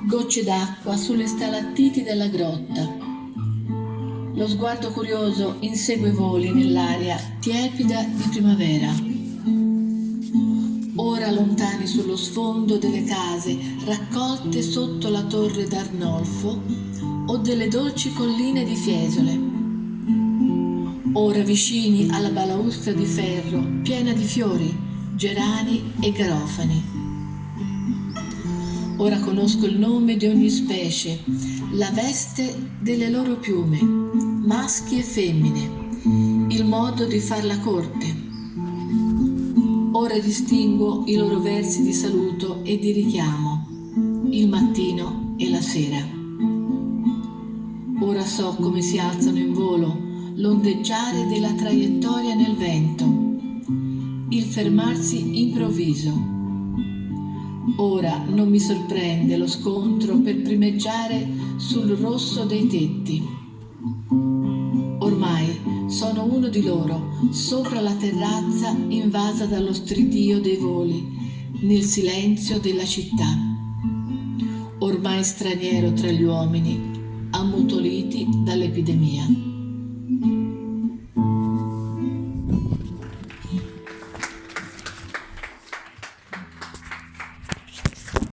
gocce d'acqua sulle stalattiti della grotta. Lo sguardo curioso insegue voli nell'aria tiepida di primavera. Ora lontani sullo sfondo delle case raccolte sotto la torre d'Arnolfo o delle dolci colline di Fiesole. Ora vicini alla balaustra di ferro piena di fiori, gerani e garofani. Ora conosco il nome di ogni specie, la veste delle loro piume, maschi e femmine, il modo di far la corte. Ora distingo i loro versi di saluto e di richiamo, il mattino e la sera. Ora so come si alzano in volo, l'ondeggiare della traiettoria nel vento, il fermarsi improvviso. Ora non mi sorprende lo scontro per primeggiare sul rosso dei tetti. Ormai sono uno di loro, sopra la terrazza invasa dallo stridio dei voli, nel silenzio della città. Ormai straniero tra gli uomini, ammutoliti dall'epidemia.